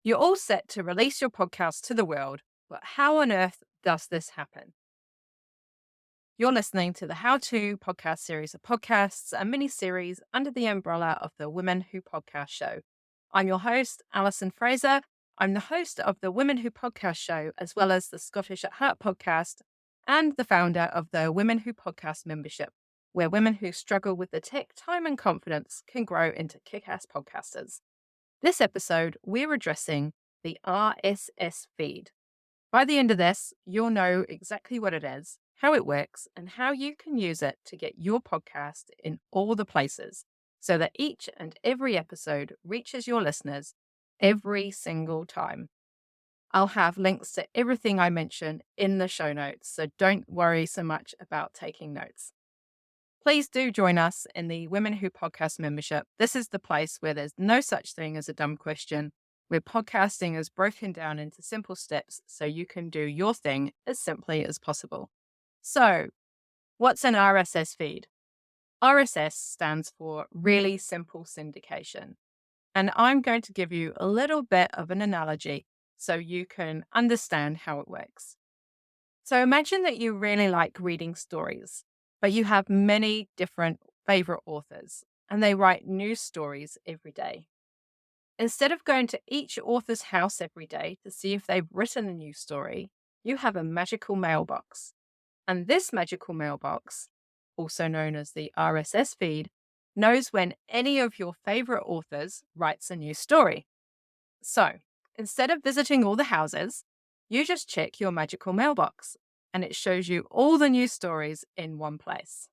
You're all set to release your podcast to the world, but how on earth does this happen? You're listening to the How To podcast series of podcasts, a mini series under the umbrella of the Women Who Podcast Show. I'm your host, Alison Fraser. I'm the host of the Women Who Podcast Show, as well as the Scottish at Heart podcast, and the founder of the Women Who Podcast membership, where women who struggle with the tech, time, and confidence can grow into kick ass podcasters. This episode, we're addressing the RSS feed. By the end of this, you'll know exactly what it is, how it works, and how you can use it to get your podcast in all the places so that each and every episode reaches your listeners every single time. I'll have links to everything I mention in the show notes, so don't worry so much about taking notes. Please do join us in the Women Who Podcast membership. This is the place where there's no such thing as a dumb question, where podcasting is broken down into simple steps so you can do your thing as simply as possible. So, what's an RSS feed? RSS stands for Really Simple Syndication. And I'm going to give you a little bit of an analogy so you can understand how it works. So imagine that you really like reading stories, but you have many different favorite authors and they write new stories every day. Instead of going to each author's house every day to see if they've written a new story, you have a magical mailbox. And this magical mailbox, also known as the RSS feed, knows when any of your favorite authors writes a new story. So instead of visiting all the houses, you just check your magical mailbox and it shows you all the new stories in one place.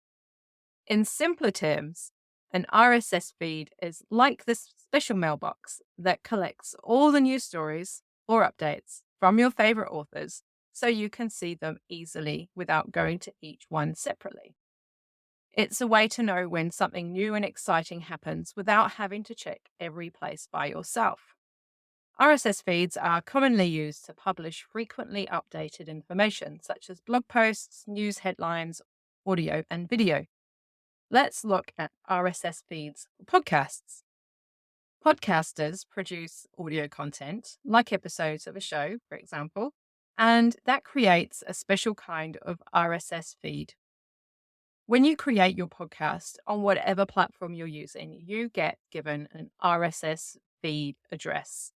In simpler terms, an RSS feed is like this special mailbox that collects all the news stories or updates from your favorite authors so you can see them easily without going to each one separately. It's a way to know when something new and exciting happens without having to check every place by yourself. RSS feeds are commonly used to publish frequently updated information such as blog posts, news headlines, audio, and video. Let's look at RSS feeds for podcasts. Podcasters produce audio content, like episodes of a show, for example, and that creates a special kind of RSS feed. When you create your podcast on whatever platform you're using, you get given an RSS feed address.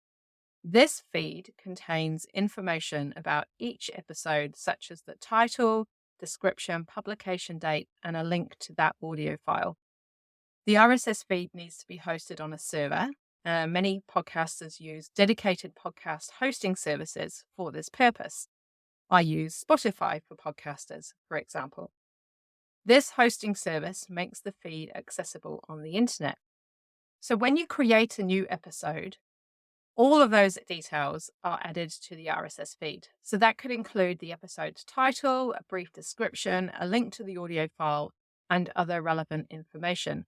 This feed contains information about each episode, such as the title, description, publication date, and a link to that audio file. The RSS feed needs to be hosted on a server. Many podcasters use dedicated podcast hosting services for this purpose. I use Spotify for podcasters, for example. This hosting service makes the feed accessible on the internet. So when you create a new episode, all of those details are added to the RSS feed. So that could include the episode's title, a brief description, a link to the audio file, and other relevant information.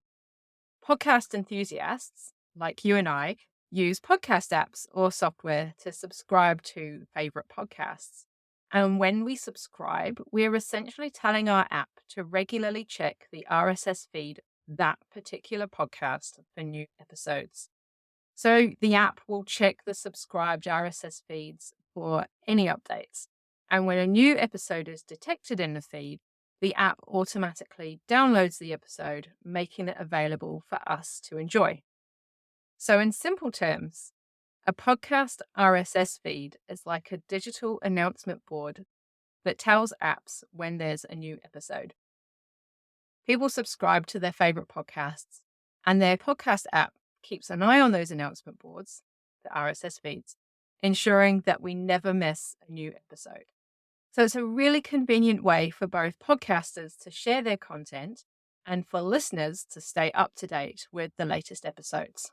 Podcast enthusiasts, like you and I, use podcast apps or software to subscribe to favorite podcasts. And when we subscribe, we're essentially telling our app to regularly check the RSS feed of that particular podcast for new episodes. So the app will check the subscribed RSS feeds for any updates. And when a new episode is detected in the feed, the app automatically downloads the episode, making it available for us to enjoy. So in simple terms, a podcast RSS feed is like a digital announcement board that tells apps when there's a new episode. People subscribe to their favorite podcasts, and their podcast app keeps an eye on those announcement boards, the RSS feeds, ensuring that we never miss a new episode. So it's a really convenient way for both podcasters to share their content and for listeners to stay up to date with the latest episodes.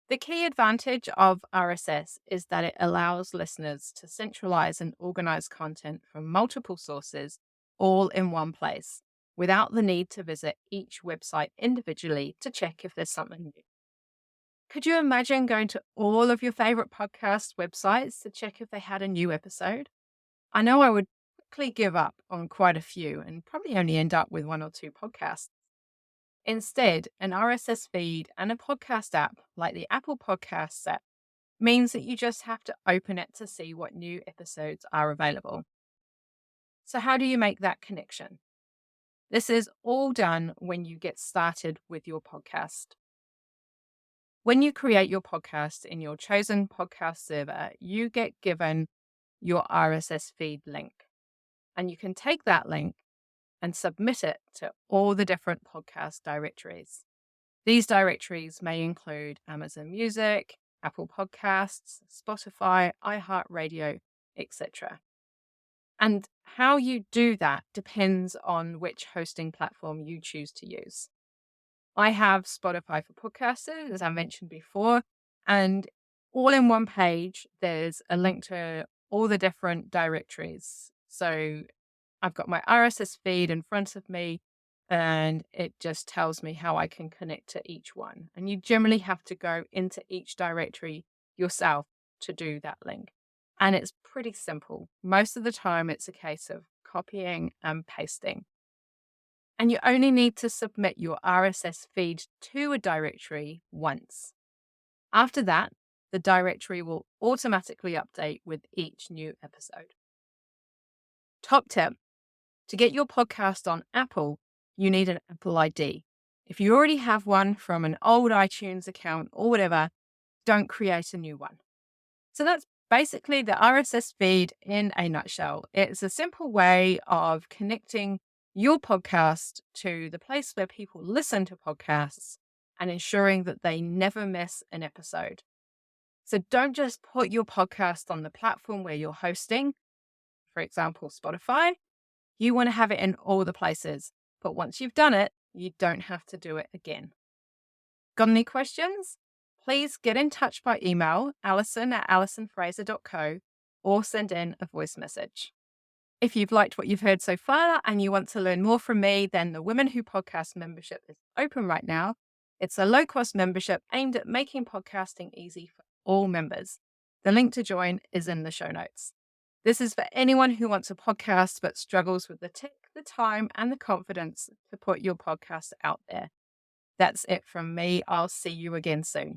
The key advantage of RSS is that it allows listeners to centralize and organize content from multiple sources all in one place without the need to visit each website individually to check if there's something new. Could you imagine going to all of your favorite podcast websites to check if they had a new episode? I know I would quickly give up on quite a few and probably only end up with one or two podcasts. Instead, an RSS feed and a podcast app like the Apple Podcasts app means that you just have to open it to see what new episodes are available. So, how do you make that connection? This is all done when you get started with your podcast. When you create your podcast in your chosen podcast server, you get given your RSS feed link. And you can take that link and submit it to all the different podcast directories. These directories may include Amazon Music, Apple Podcasts, Spotify, iHeartRadio, etc. And how you do that depends on which hosting platform you choose to use. I have Spotify for Podcaster, as I mentioned before, and all in one page, there's a link to all the different directories. So I've got my RSS feed in front of me, and it just tells me how I can connect to each one. And you generally have to go into each directory yourself to do that link. And it's pretty simple. Most of the time, it's a case of copying and pasting. And you only need to submit your RSS feed to a directory once. After that, the directory will automatically update with each new episode. Top tip: to get your podcast on Apple, you need an Apple ID. If you already have one from an old iTunes account or whatever, don't create a new one. So that's basically the RSS feed in a nutshell. It's a simple way of connecting your podcast to the place where people listen to podcasts and ensuring that they never miss an episode. So don't just put your podcast on the platform where you're hosting, for example, Spotify. You want to have it in all the places, but once you've done it, you don't have to do it again. Got any questions? Please get in touch by email, alison@alisonfraser.co, or send in a voice message. If you've liked what you've heard so far and you want to learn more from me, then the Women Who Podcast membership is open right now. It's a low-cost membership aimed at making podcasting easy for all members. The link to join is in the show notes. This is for anyone who wants a podcast but struggles with the tech, the time, and the confidence to put your podcast out there. That's it from me. I'll see you again soon.